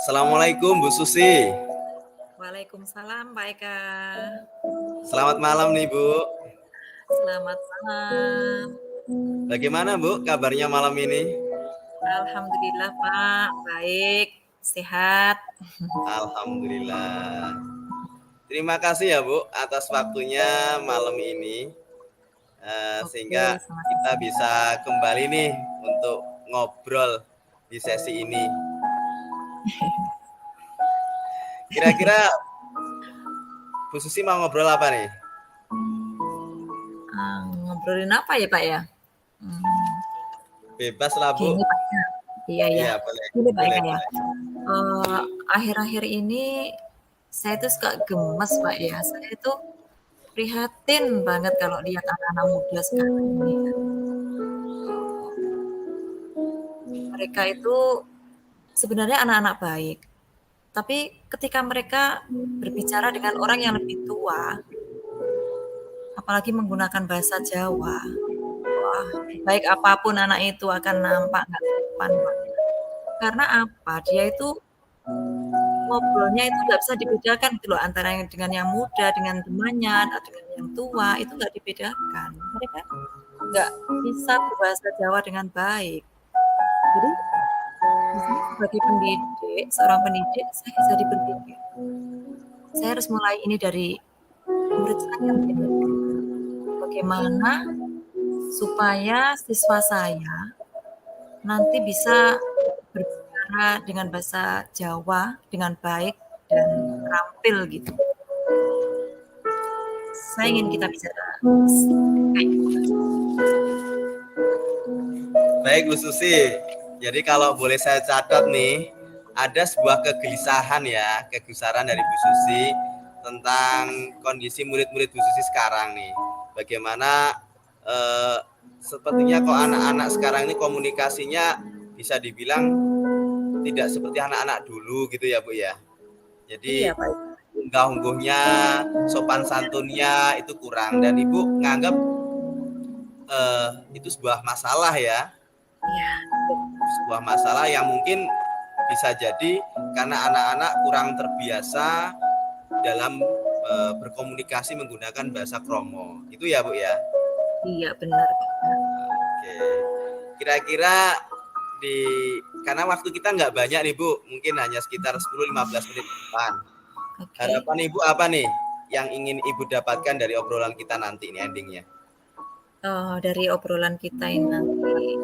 Assalamualaikum Bu Susi. Waalaikumsalam Pak Eka. Selamat malam nih Bu. Selamat malam. Bagaimana Bu kabarnya malam ini? Alhamdulillah Pak, baik, sehat. Alhamdulillah. Terima kasih ya Bu atas waktunya malam ini. Oke, Sehingga kita sama-sama. bisa kembali nih untuk ngobrol di sesi ini. Kira-kira Bu Susi mau ngobrol apa nih? Ngobrolin apa ya Pak ya? Bebas lah Bu. Gini Pak Eka. Iya ya. Iya boleh, Gini Pak boleh, Eka ya. boleh. Akhir-akhir ini saya tuh suka gemes Pak ya. Saya itu prihatin banget kalau lihat anak-anak muda sekarang ini. Mereka itu sebenarnya anak-anak baik. Tapi ketika mereka berbicara dengan orang yang lebih tua, apalagi menggunakan bahasa Jawa, wah, baik apapun anak itu akan nampak nggak sopan, Pak. Karena apa? Dia itu ngobrolnya itu nggak bisa dibedakan gitu loh antara yang dengan yang muda, dengan temannya, atau dengan yang tua itu nggak dibedakan. Mereka nggak bisa berbahasa Jawa dengan baik. Jadi di sini sebagai pendidik, seorang pendidik, saya jadi berpikir, saya harus mulai ini dari murid saya mungkin ya. Bagaimana supaya siswa saya nanti bisa berbicara dengan bahasa Jawa dengan baik dan terampil gitu. Saya ingin kita bicara kayak gitu. Baik Bu Susi. Jadi kalau boleh saya catat nih, ada sebuah kegelisahan ya, kegusaran dari Bu Susi tentang kondisi murid-murid Bu Susi sekarang nih. Bagaimana sepertinya kok anak-anak sekarang ini komunikasinya bisa dibilang tidak seperti anak-anak dulu gitu ya Bu ya. Jadi Iya, Pak. unggah-ungguhnya, sopan santunnya itu kurang dan Ibu nganggap itu sebuah masalah ya. Iya. Sebuah masalah yang mungkin bisa jadi karena anak-anak kurang terbiasa dalam berkomunikasi menggunakan bahasa kromo. Itu ya Bu ya. Iya, benar, Pak. Oke. Kira-kira karena waktu kita nggak banyak nih Bu, mungkin hanya sekitar 10-15 menit depan. Oke. Harapan Ibu apa nih yang ingin Ibu dapatkan dari obrolan kita nanti ini endingnya? Dari obrolan kita ini nanti,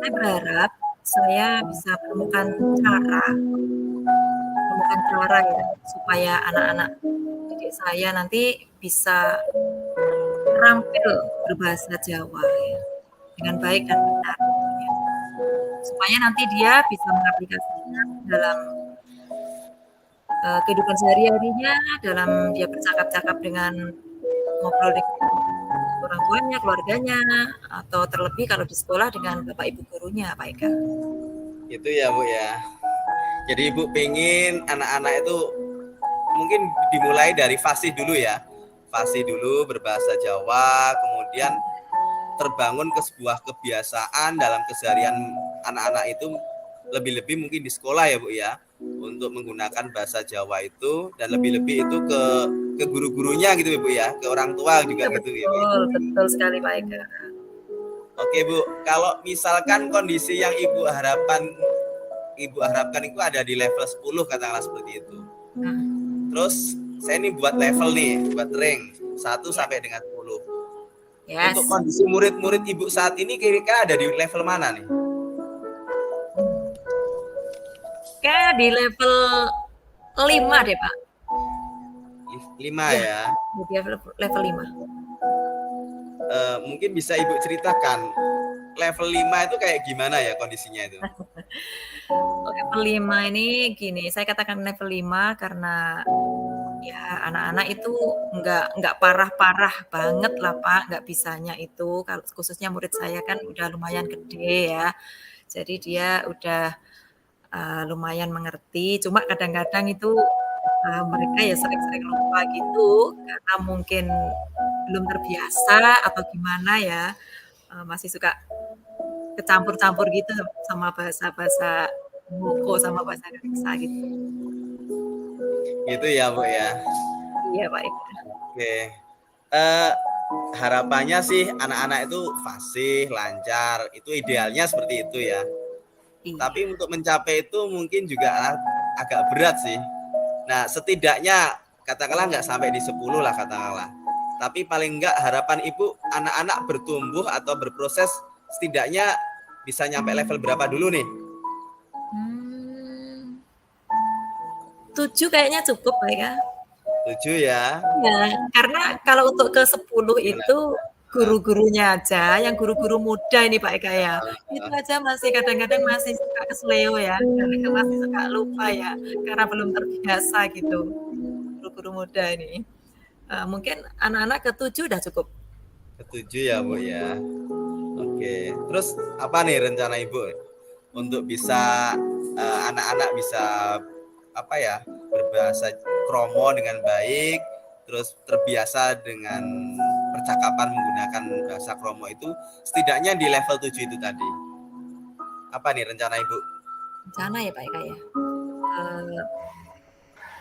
saya berharap saya bisa menemukan cara ya supaya anak-anak didik saya nanti bisa terampil berbahasa Jawa ya dengan baik dan benar ya. Supaya nanti dia bisa mengaplikasikan dalam kehidupan sehari-harinya, dalam dia bercakap-cakap dengan ngobrol dengan orang tuanya, keluarganya, atau terlebih kalau di sekolah dengan bapak ibu gurunya, Pak Eka. Itu ya Bu ya. Jadi Ibu pengen anak-anak itu mungkin dimulai dari fasih dulu ya. Fasih dulu berbahasa Jawa, kemudian terbangun ke sebuah kebiasaan dalam keseharian anak-anak itu lebih-lebih mungkin di sekolah ya Bu ya untuk menggunakan bahasa Jawa itu dan lebih-lebih itu ke guru-gurunya gitu ya Bu ya, ke orang tua juga Iya, gitu ya Bu. betul sekali Pak Eka. Oke Bu, kalau misalkan kondisi yang Ibu harapkan itu ada di level 10 katakanlah seperti itu. Terus saya ini buat level nih, buat rank 1 sampai dengan 10. Yes. Untuk kondisi murid-murid Ibu saat ini kira-kira ada di level mana nih? Kayak di level 5 deh Pak. 5 ya. Di level 5. Mungkin bisa Ibu ceritakan level 5 itu kayak gimana ya kondisinya itu? Level 5 ini gini, saya katakan level 5 karena ya anak-anak itu nggak parah-parah banget lah Pak, nggak bisanya itu. Kalau khususnya murid saya kan udah lumayan gede ya. Jadi dia udah lumayan mengerti. Cuma kadang-kadang itu mereka ya sering-sering lupa gitu karena mungkin belum terbiasa atau gimana ya, masih suka kecampur-campur gitu sama bahasa-bahasa Buku sama bahasa Indonesia gitu. Gitu ya, Bu ya. Iya, Pak Eka. Oke. Eh, harapannya sih anak-anak itu fasih, lancar. Itu idealnya seperti itu ya. Iya. Tapi untuk mencapai itu mungkin juga agak berat sih. Nah, setidaknya katakanlah nggak sampai di 10 lah katakanlah. Tapi paling enggak harapan Ibu anak-anak bertumbuh atau berproses setidaknya bisa nyampe level berapa dulu nih? 7 kayaknya cukup, Pak Eka. 7 ya. Ya, karena kalau untuk ke 10 Gimana? itu guru-gurunya aja, yang guru-guru muda ini Pak Eka ya, itu aja masih kadang-kadang masih suka kesleo ya, kadang masih suka lupa ya, karena belum terbiasa gitu, guru-guru muda ini. Mungkin anak-anak ke-7 udah cukup. Ke-7 ya, Bu ya. Oke. Terus apa nih rencana Ibu untuk bisa anak-anak bisa apa ya berbahasa kromo dengan baik, terus terbiasa dengan percakapan menggunakan bahasa kromo itu setidaknya di level 7 itu tadi. Apa nih rencana Ibu? Rencana ya Pak Eka ya.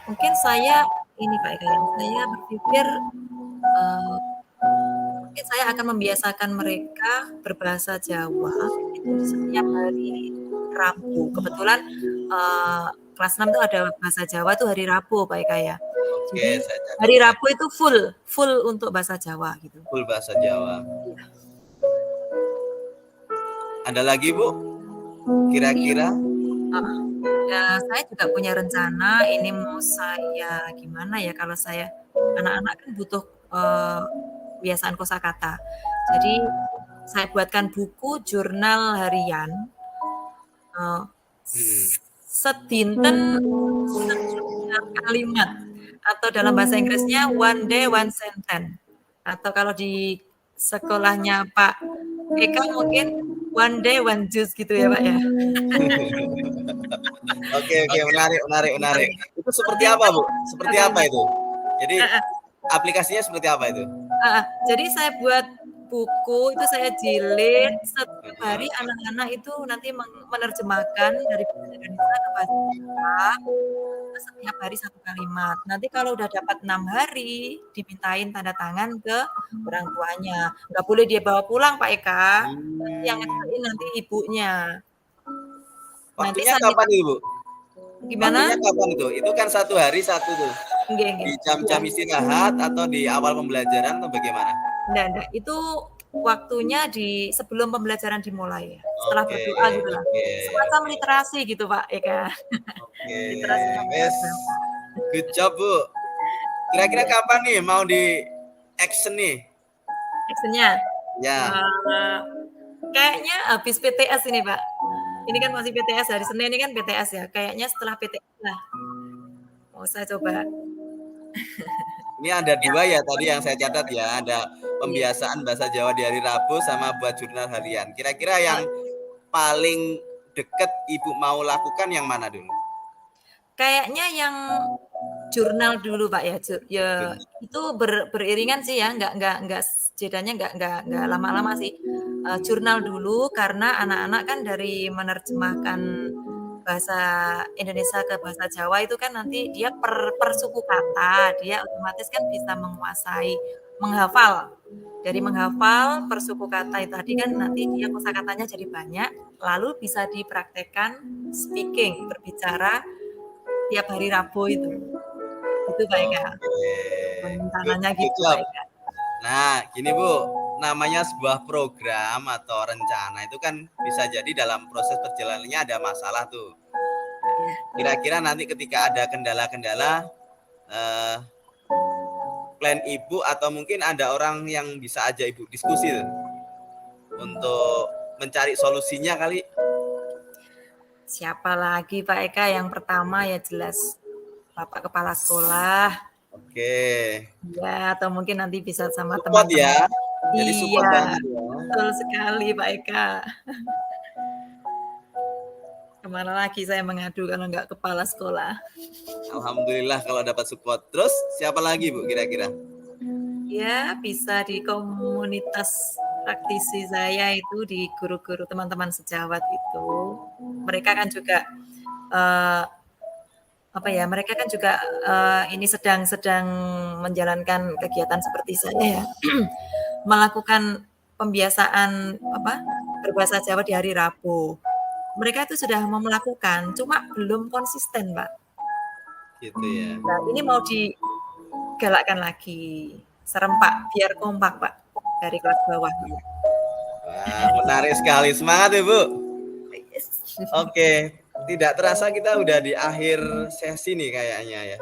Mungkin saya ini Pak Eka ya, saya berpikir mungkin saya akan membiasakan mereka berbahasa Jawa itu di setiap hari Rabu. Kebetulan kelas 6 itu ada bahasa Jawa itu hari Rabu Pak Eka ya. Oke, Jadi saya catat hari ya. Rabu itu full untuk bahasa Jawa gitu. Full bahasa Jawa. Ada lagi, Bu? Kira-kira? Ya, saya juga punya rencana ini mau saya gimana ya kalau saya anak-anak kan butuh kebiasaan kosakata. Jadi saya buatkan buku jurnal harian sedinten setiap kalimat atau dalam bahasa Inggrisnya one day one sentence atau kalau di sekolahnya Pak Eka mungkin one day one juice gitu ya Pak ya. Oke, menarik. Itu seperti apa, Bu? Seperti apa itu? Jadi aplikasinya seperti apa itu? Jadi saya buat buku itu saya jilid setiap hari anak-anak itu nanti menerjemahkan dari bahasa Indonesia ke bahasa Jawa setiap hari 1 kalimat. Nanti kalau udah dapat 6 hari dimintain tanda tangan ke orang tuanya. Nggak boleh dia bawa pulang Pak Eka. Nanti yang ngerjain nanti ibunya. Nanti Waktunya saya kapan Ibu? gimana? Waktunya kapan itu? Itu kan 1 hari 1 tuh. Nggih. Di jam-jam istirahat atau di awal pembelajaran atau bagaimana? Enggak. Itu waktunya di sebelum pembelajaran dimulai ya. Setelah Oke, berdoa gitu lah. Semacam literasi gitu Pak Eka. Oke. Literasinya Wes. Good job, Bu. Kira-kira kapan nih mau di action nih? Actionnya? Ya. Kayaknya habis PTS ini Pak. Ini kan masih PTS hari Senin ini kan PTS ya. Kayaknya setelah PTS lah. Mau saya coba. Ini ada 2 ya tadi yang saya catat ya. Ada pembiasaan bahasa Jawa di hari Rabu sama buat jurnal harian. Kira-kira yang paling deket Ibu mau lakukan yang mana dulu? Kayaknya yang jurnal dulu Pak ya. Ya itu beriringan sih ya. Enggak jedanya enggak lama-lama sih. Jurnal dulu karena anak-anak kan dari menerjemahkan bahasa Indonesia ke bahasa Jawa itu kan nanti dia per suku kata, dia otomatis kan bisa menguasai, menghafal. Dari menghafal per suku kata itu tadi kan nanti dia kosakatanya jadi banyak, lalu bisa dipraktekkan speaking, berbicara tiap hari Rabu itu. Itu Pak Eka. Rencananya gitu Pak Eka. Nah, gini Bu, namanya sebuah program atau rencana itu kan bisa jadi dalam proses perjalanannya ada masalah tuh. Kira-kira nanti ketika ada kendala-kendala, plan Ibu atau mungkin ada orang yang bisa aja Ibu diskusi tuh, untuk mencari solusinya kali. Siapa lagi Pak Eka? Yang pertama ya jelas Bapak Kepala Sekolah. Oke. Ya, atau mungkin nanti bisa sama Support teman-teman. ya. Jadi support Iya, banget ya. betul sekali Pak Eka. Kemana lagi saya mengadu kalau nggak kepala sekolah? Alhamdulillah kalau dapat support. Terus siapa lagi Bu kira-kira? Ya, bisa di komunitas praktisi saya itu di guru-guru teman-teman sejawat itu. Mereka kan juga uh, apa ya, mereka kan juga ini sedang menjalankan kegiatan seperti saya ya, melakukan pembiasaan apa berbahasa Jawa di hari Rabu. Mereka itu sudah mau melakukan, cuma belum konsisten, Pak. Gitu ya. Nah, ini mau digalakkan lagi, serempak, biar kompak, Pak, dari kelas bawah. Wah, menarik sekali, semangat ya Bu. Oke, tidak terasa kita udah di akhir sesi nih kayaknya ya.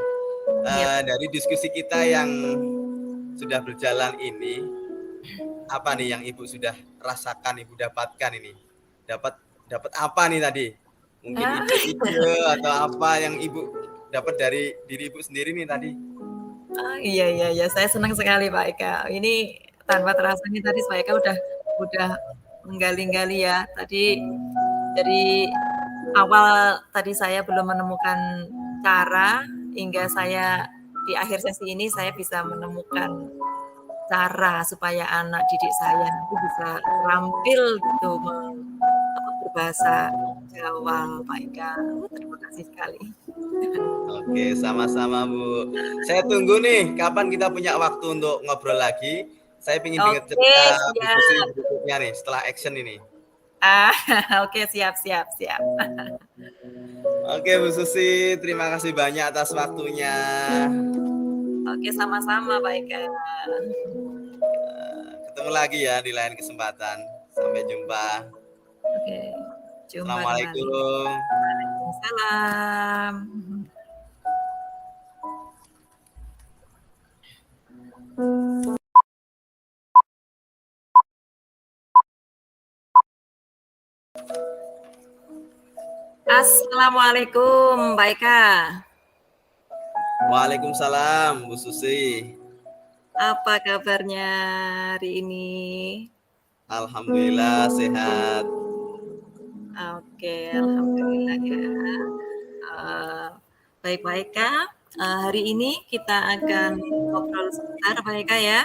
Dari diskusi kita yang sudah berjalan ini, apa nih yang Ibu sudah rasakan, Ibu dapatkan ini? Dapat apa nih tadi? Mungkin ide atau apa yang Ibu dapat dari diri Ibu sendiri nih tadi? Iya, saya senang sekali Pak Eka. Ini tanpa terasa nih tadi Pak Eka udah menggali-gali ya. Tadi dari awal tadi saya belum menemukan cara, hingga saya di akhir sesi ini saya bisa menemukan cara supaya anak didik saya nanti bisa terampil gitu berbahasa Jawa, Pak Eka. Terima kasih sekali. Oke, sama-sama Bu. saya tunggu nih kapan kita punya waktu untuk ngobrol lagi. Saya ingin dengar cerita Bu Susi berikutnya nih setelah action ini. Oke, siap. Oke Bu Susi, terima kasih banyak atas waktunya. Oke, sama-sama Pak Eka. Ketemu lagi ya di lain kesempatan. Sampai jumpa. Oke, jumpa kembali. Assalamualaikum. Waalaikumsalam. Assalamualaikum, Mbak Eka. Waalaikumsalam, Bu Susi. Apa kabarnya hari ini? Alhamdulillah sehat. Oke, alhamdulillah ya. Baik Pak Eka, hari ini kita akan ngobrol sebentar Pak Eka ya.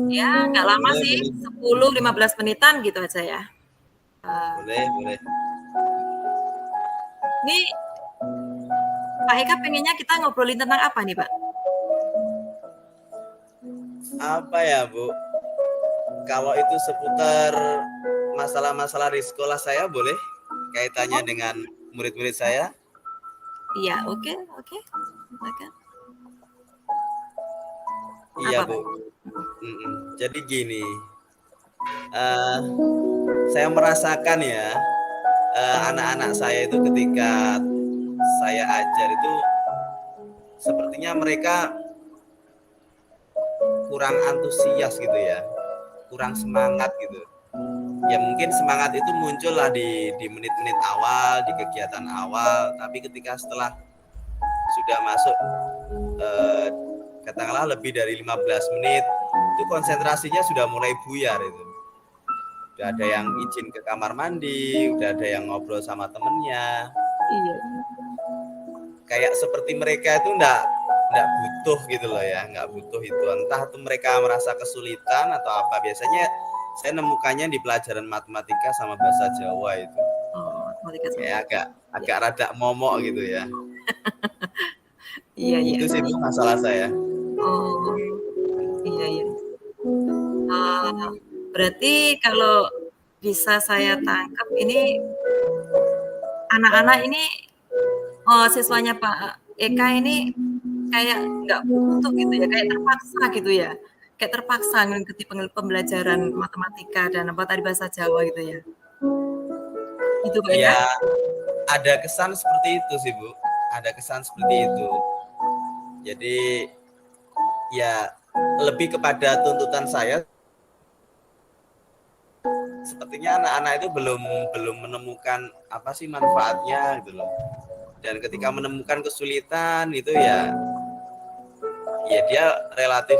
Ya, nggak lama sih, 10-15 menitan gitu aja ya. Boleh. Ini Pak Eka pengennya kita ngobrolin tentang apa nih Pak? Apa ya Bu? Kalau itu seputar masalah-masalah di sekolah saya boleh? Kaitannya dengan murid-murid saya? Iya, oke. Silakan. Iya Bu. Jadi gini, saya merasakan ya, anak-anak saya itu ketika saya ajar itu sepertinya mereka kurang antusias gitu ya, kurang semangat gitu. Ya mungkin semangat itu muncul lah di menit-menit awal, di kegiatan awal, tapi ketika setelah sudah masuk katakanlah lebih dari 15 menit itu konsentrasinya sudah mulai buyar itu. Udah ada yang izin ke kamar mandi, udah ada yang ngobrol sama temennya. Iya. Kayak seperti mereka itu enggak butuh gitu loh ya, enggak butuh itu. Entah itu mereka merasa kesulitan atau apa. Biasanya saya nemukannya di pelajaran matematika sama bahasa Jawa itu. Oh, matematika sama. Kayak agak rada momok gitu ya. Iya. Itu sih masalah saya. Oh, iya. Berarti kalau bisa saya tangkap ini anak-anak ini, siswanya Pak Eka ini kayak nggak butuh gitu ya, kayak terpaksa gitu ya, kayak terpaksa mengikuti pembelajaran matematika dan apa tadi bahasa Jawa gitu ya. Gitu Pak Eka? Ya, ada kesan seperti itu sih Bu, ada kesan seperti itu. Jadi ya lebih kepada tuntutan saya. Sepertinya anak-anak itu belum menemukan apa sih manfaatnya gitu loh. Dan ketika menemukan kesulitan itu ya dia relatif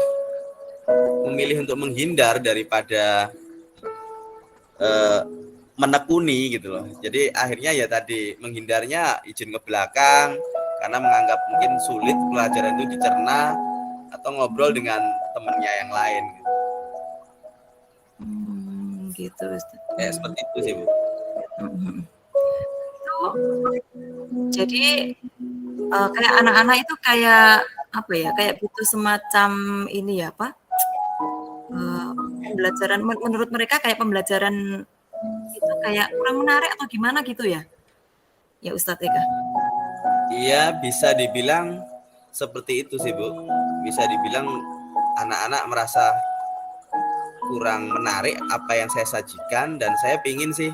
memilih untuk menghindar daripada menekuni gitu loh. Jadi akhirnya ya tadi menghindarnya izin ke belakang karena menganggap mungkin sulit pelajaran itu dicerna atau ngobrol dengan temannya yang lain gitu. Gitu. Kayak seperti itu sih Bu. Itu Oh, jadi kayak anak-anak itu kayak apa ya? Kayak butuh semacam ini ya, apa? Pembelajaran menurut mereka kayak pembelajaran itu kayak kurang menarik atau gimana gitu ya? Ya Ustadz Eka. Iya, bisa dibilang seperti itu sih, Bu. Bisa dibilang anak-anak merasa kurang menarik apa yang saya sajikan, dan saya pingin sih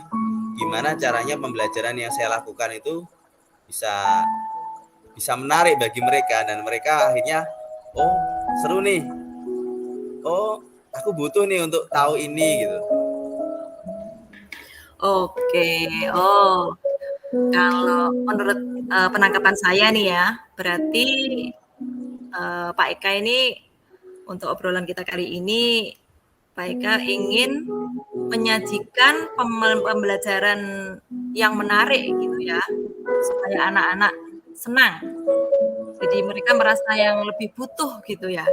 gimana caranya pembelajaran yang saya lakukan itu bisa bisa menarik bagi mereka, dan mereka akhirnya, oh seru nih, oh aku butuh nih untuk tahu ini gitu. Oke, oh kalau menurut penangkapan saya nih ya, berarti Pak Eka ini untuk obrolan kita kali ini, Pak Eka ingin menyajikan pembelajaran yang menarik gitu ya, supaya anak-anak senang. Jadi mereka merasa yang lebih butuh gitu ya,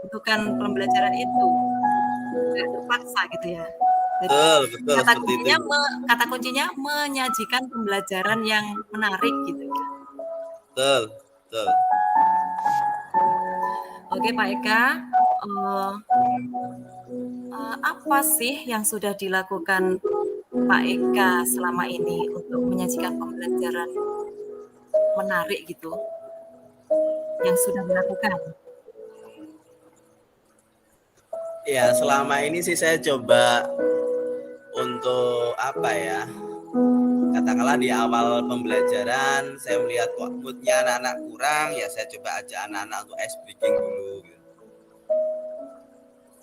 butuhkan pembelajaran itu, nggak terpaksa gitu ya. Jadi Betul, betul kata seperti itu. kuncinya kata kuncinya menyajikan pembelajaran yang menarik gitu ya. Betul, betul. Oke Pak Eka, apa sih yang sudah dilakukan Pak Eka selama ini untuk menyajikan pembelajaran menarik gitu, yang sudah dilakukan? Ya, selama ini sih saya coba untuk apa ya? Katakanlah di awal pembelajaran saya melihat kok moodnya anak-anak kurang, ya saya coba ajak anak-anak untuk ice breaking dulu gitu.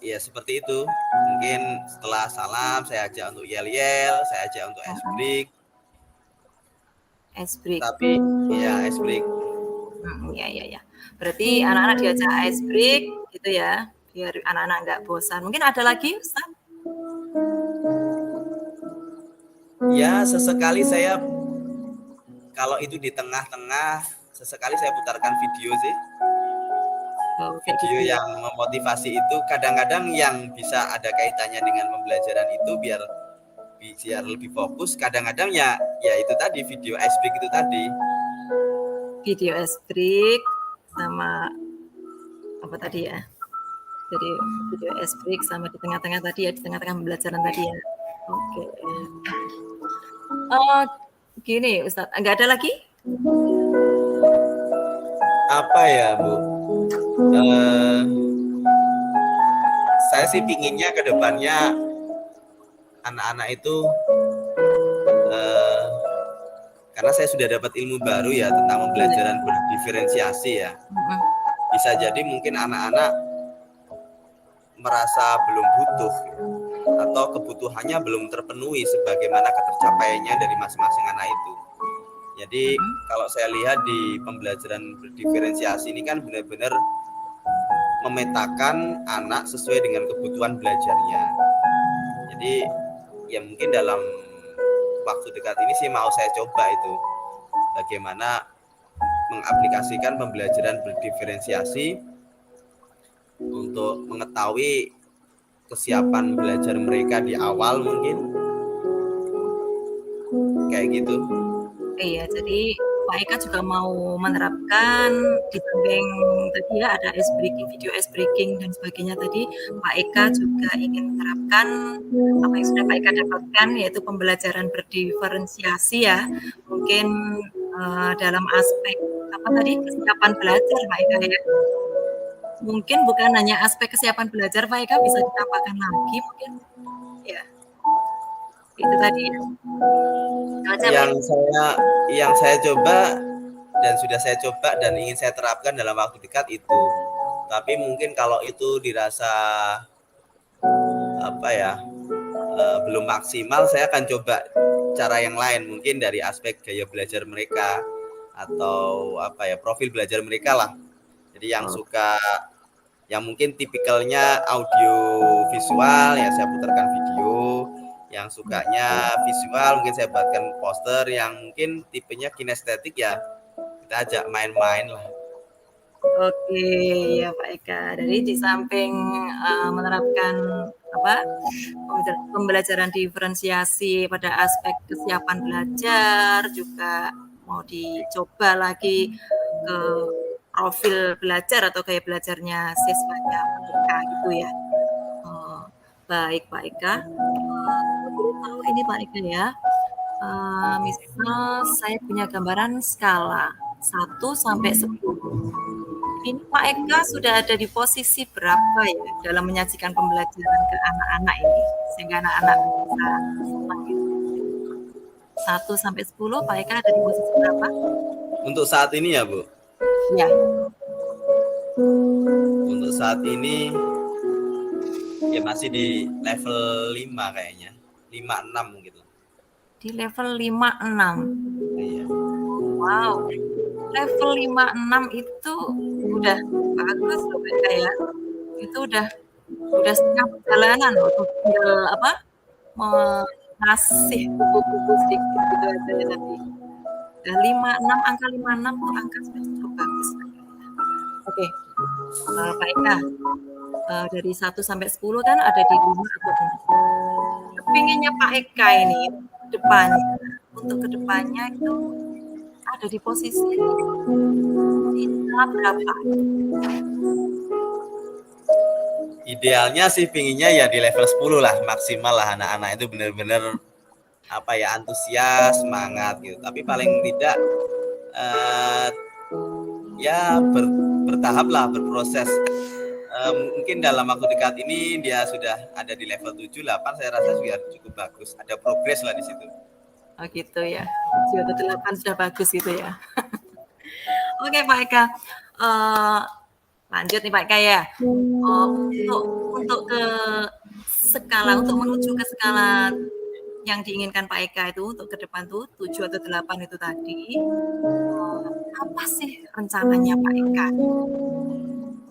Ya seperti itu. Mungkin setelah salam saya ajak untuk yel-yel, saya ajak untuk ice break. Ice break. Tapi ya ice break. Ya ya ya. Berarti anak-anak diajak ice break gitu ya, biar anak-anak nggak bosan. Mungkin ada lagi, Ustaz? Ya sesekali saya, kalau itu di tengah-tengah, sesekali saya putarkan video sih. Oh, kayak Video gitu ya. yang memotivasi itu kadang-kadang yang bisa ada kaitannya dengan pembelajaran itu, biar lebih fokus. Kadang-kadang ya itu tadi, video ice break itu tadi. Video ice break sama apa tadi ya? Jadi video ice break sama di tengah-tengah tadi ya, di tengah-tengah pembelajaran tadi ya. Oke. Oh, gini Ustaz, nggak ada lagi? Apa ya, Bu? Saya sih pinginnya ke depannya anak-anak itu, karena saya sudah dapat ilmu baru ya tentang pembelajaran berdiferensiasi ya. Bisa jadi mungkin anak-anak merasa belum butuh atau kebutuhannya belum terpenuhi sebagaimana ketercapaiannya dari masing-masing anak itu. Jadi kalau saya lihat di pembelajaran berdiferensiasi ini kan benar-benar memetakan anak sesuai dengan kebutuhan belajarnya. Jadi ya mungkin dalam waktu dekat ini sih mau saya coba itu bagaimana mengaplikasikan pembelajaran berdiferensiasi untuk mengetahui kesiapan belajar mereka di awal, mungkin kayak gitu. Iya, jadi Pak Eka juga mau menerapkan di samping tadi ya ada ice breaking, video ice breaking dan sebagainya tadi, Pak Eka juga ingin menerapkan apa yang sudah Pak Eka dapatkan, yaitu pembelajaran berdiferensiasi ya. Mungkin dalam aspek apa tadi, kesiapan belajar Pak Eka ya. Mungkin bukan hanya aspek kesiapan belajar Pak Eka, bisa ditambahkan lagi mungkin. Ya, itu tadi ya. Yang saya coba dan sudah saya coba dan ingin saya terapkan dalam waktu dekat itu. Tapi mungkin kalau itu dirasa apa ya, belum maksimal, saya akan coba cara yang lain, mungkin dari aspek gaya belajar mereka atau apa ya, profil belajar mereka lah. Jadi yang suka, yang mungkin tipikalnya audio visual ya saya putarkan video, yang sukanya visual mungkin saya buatkan poster, yang mungkin tipenya kinestetik ya kita ajak main-main lah. Oke, ya Pak Eka. Jadi di samping menerapkan apa, pembelajaran diferensiasi pada aspek kesiapan belajar, juga mau dicoba lagi ke profil belajar atau gaya belajarnya siswanya mereka gitu ya. Oh, baik Pak Eka. Kalau boleh tahu ini Pak Eka ya, misal saya punya gambaran skala 1 sampai 10. Ini Pak Eka sudah ada di posisi berapa ya dalam menyajikan pembelajaran ke anak-anak ini, sehingga anak-anak bisa senang gitu? 1 sampai 10 Pak Eka ada di posisi berapa? Untuk saat ini ya, Bu. Ya, Untuk saat ini ya masih di level 5 kayaknya. 5-6 gitu. di level 5-6. Iya. Wow, level 5-6 itu udah bagus loh Pak Eka ya. Itu udah setengah perjalanan loh, tinggal apa, ngasih kupu-kupu sedikit gitu aja ya tadi. Dan 56, angka 56 tuh angka sudah cukup bagus. Oke, Pak Eka, dari 1 sampai 10 kan ada di 5 atau 6. Kepinginnya Pak Eka ini depannya, untuk kedepannya itu ada di posisi di skala berapa? Idealnya sih pinginnya ya di level 10 lah, maksimal lah anak-anak itu benar-benar apa ya, antusias, semangat gitu. Tapi paling tidak ya bertahap lah, berproses. Mungkin dalam waktu dekat ini dia sudah ada di level 7-8, saya rasa sudah cukup bagus. Ada progres lah di situ. Oh gitu ya, 7 atau 8 sudah bagus gitu ya. Oke Pak Eka, lanjut nih Pak Eka ya. Untuk ke skala, untuk menuju ke skala yang diinginkan Pak Eka itu untuk ke depan tuh 7 atau 8 itu tadi, apa sih rencananya Pak Eka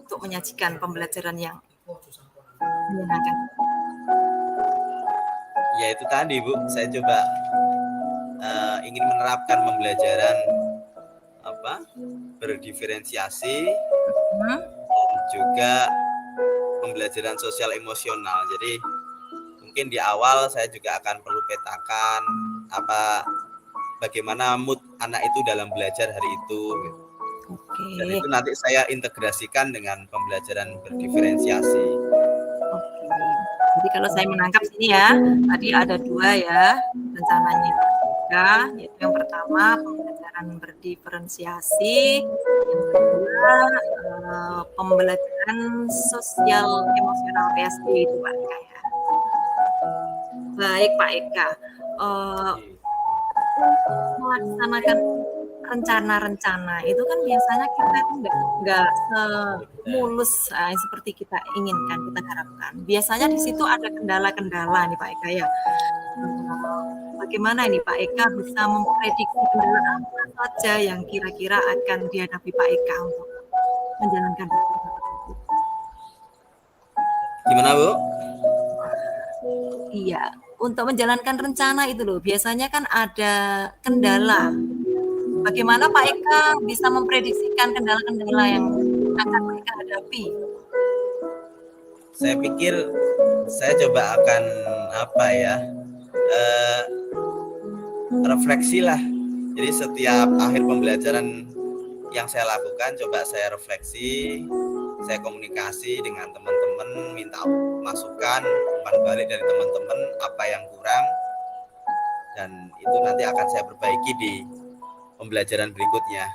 untuk menyajikan pembelajaran yang menyenangkan? Ya itu tadi Bu, saya coba ingin menerapkan pembelajaran apa, berdiferensiasi, dan juga pembelajaran sosial emosional. Jadi mungkin di awal saya juga akan perlu petakan bagaimana mood anak itu dalam belajar hari itu. Oke. Dan itu nanti saya integrasikan dengan pembelajaran berdiferensiasi. Oke. Jadi kalau saya menangkap sini ya, tadi ada 2 ya rencananya Pak Eka, yaitu yang pertama pembelajaran berdiferensiasi, yang kedua pembelajaran sosial emosional PSD itu Pak Eka ya. Baik Pak Eka, melaksanakan rencana-rencana itu kan biasanya kita nggak semulus seperti kita inginkan, kita harapkan. Biasanya di situ ada kendala-kendala nih Pak Eka ya. Bagaimana ini Pak Eka bisa memprediksi kendala apa saja yang kira-kira akan dihadapi Pak Eka untuk menjalankan rencana tersebut? Gimana Bu? Iya, untuk menjalankan rencana itu loh, biasanya kan ada kendala. Bagaimana Pak Eka bisa memprediksikan kendala-kendala yang akan Pak Eka hadapi? Saya pikir saya coba akan refleksi lah. Jadi setiap akhir pembelajaran yang saya lakukan, coba saya refleksi, saya komunikasi dengan teman-teman, minta masukan, umpan balik dari teman-teman apa yang kurang, dan itu nanti akan saya perbaiki di pembelajaran berikutnya.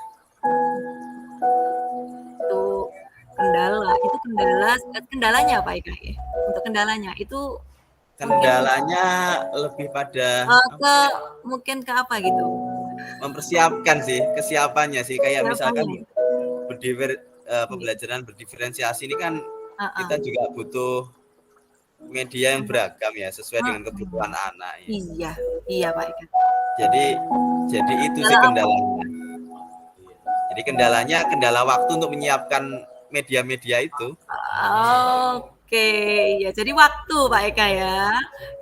Itu kendalanya Pak Eka ya? Untuk kendalanya itu lebih pada mungkin ke apa gitu? Mempersiapkan sih, kesiapannya sih, kayak misalkan pembelajaran berdiferensiasi ini kan kita juga butuh media yang beragam ya, sesuai dengan kebutuhan anak ya. Iya Pak Eka. Jadi itu sih kendalanya. Jadi kendala waktu untuk menyiapkan media-media itu. Oke, ya jadi waktu Pak Eka ya.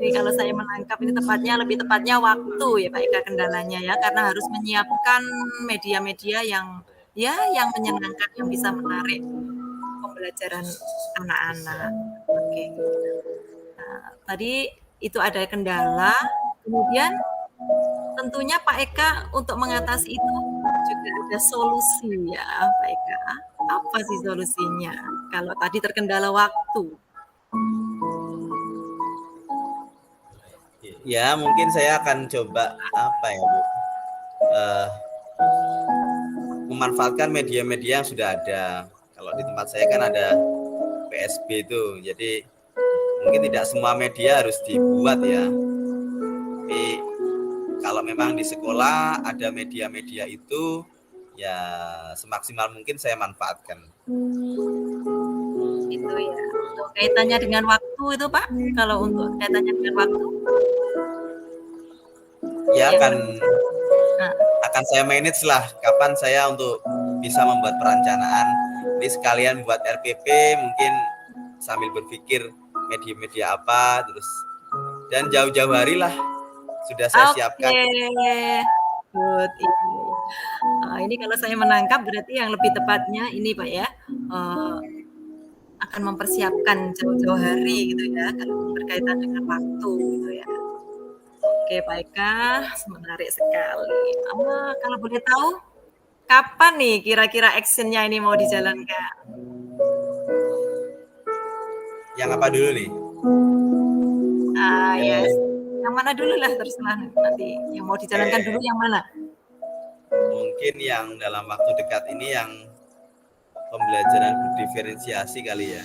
Jadi kalau saya menangkap ini lebih tepatnya waktu ya Pak Eka kendalanya ya, karena harus menyiapkan media-media yang menyenangkan, yang bisa menarik pembelajaran anak-anak. Oke. tadi itu ada kendala, kemudian tentunya Pak Eka untuk mengatasi itu juga ada solusi ya, Pak Eka. Apa sih solusinya? Kalau tadi terkendala waktu. Ya, mungkin saya akan coba apa ya, Bu? Memanfaatkan media-media yang sudah ada. Kalau di tempat saya kan ada PSB itu, jadi mungkin tidak semua media harus dibuat ya. Tapi kalau memang di sekolah ada media-media itu, ya semaksimal mungkin saya manfaatkan. Itu ya. Untuk kaitannya dengan waktu itu Pak, kalau untuk kaitannya dengan waktu, Ya yang Nah, akan saya manage lah kapan saya untuk bisa membuat perencanaan. Ini sekalian buat RPP, mungkin sambil berpikir media-media apa, terus dan jauh-jauh hari lah sudah saya siapkan. Good. Ini kalau saya menangkap berarti yang lebih tepatnya ini Pak ya, akan mempersiapkan jauh-jauh hari gitu ya, kalau berkaitan dengan waktu gitu ya. Oke Pak Eka, menarik sekali. Kalau boleh tahu, kapan nih kira-kira actionnya ini mau dijalankan? Yang apa dulu nih? Yes. Yang mana dulu lah terserah nanti. Yang mau dijalankan dulu yang mana? Mungkin yang dalam waktu dekat ini yang pembelajaran berdiferensiasi kali ya.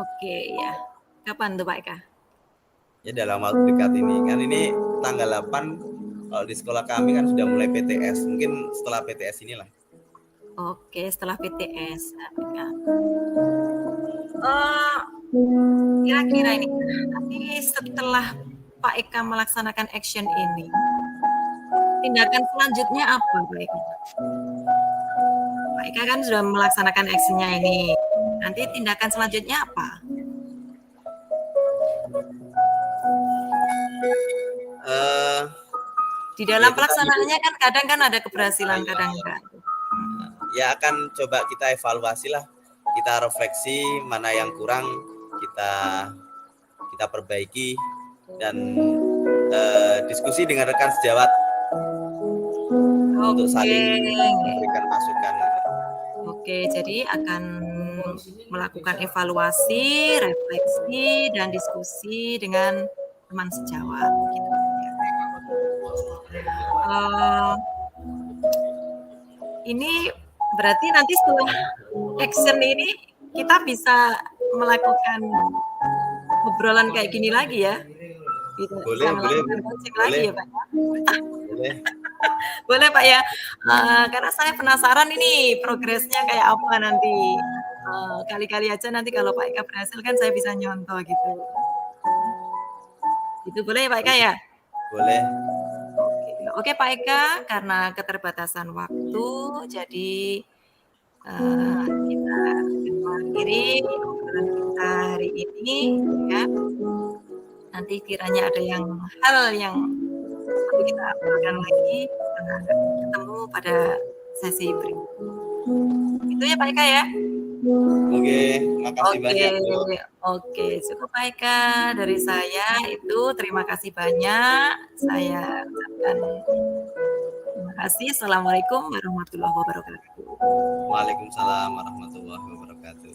Oke ya. Kapan tuh Pak Eka? Ya dalam waktu dekat ini. Kan ini tanggal 8 kalau di sekolah kami kan sudah mulai PTS. Mungkin setelah PTS inilah. Oke, setelah PTS. Kira-kira ini nanti setelah Pak Eka melaksanakan action ini, tindakan selanjutnya apa Pak Eka? Pak Eka kan sudah melaksanakan actionnya ini. Nanti tindakan selanjutnya apa? Di dalam pelaksanaannya kan kadang kan ada keberhasilan, kadang enggak. Ya akan coba kita evaluasi lah, kita refleksi mana yang kurang kita perbaiki dan diskusi dengan rekan sejawat untuk saling memberikan masukan. Oke, jadi akan melakukan evaluasi, refleksi, dan diskusi dengan teman sejawat. Gitu. Ini berarti nanti setelah action ini kita bisa melakukan obrolan kayak gini lagi ya? Boleh. Lagi ya Pak? Boleh Pak ya, karena saya penasaran ini progresnya kayak apa nanti. Kali-kali aja nanti kalau Pak Eka berhasil kan saya bisa nyontoh gitu. Itu boleh ya Pak Eka ya? Boleh. Oke Pak Eka, karena keterbatasan waktu, jadi kita mengakhiri obrolan kita hari ini ya. Nanti kiranya ada hal yang perlu kita obrolkan lagi, kita akan ketemu pada sesi berikutnya. Itu ya Pak Eka ya. Oke, makasih banyak. Oke, cukup Pak Eka dari saya itu. Terima kasih banyak. Saya ucapkan terima kasih. Assalamualaikum warahmatullahi wabarakatuh. Waalaikumsalam warahmatullahi wabarakatuh.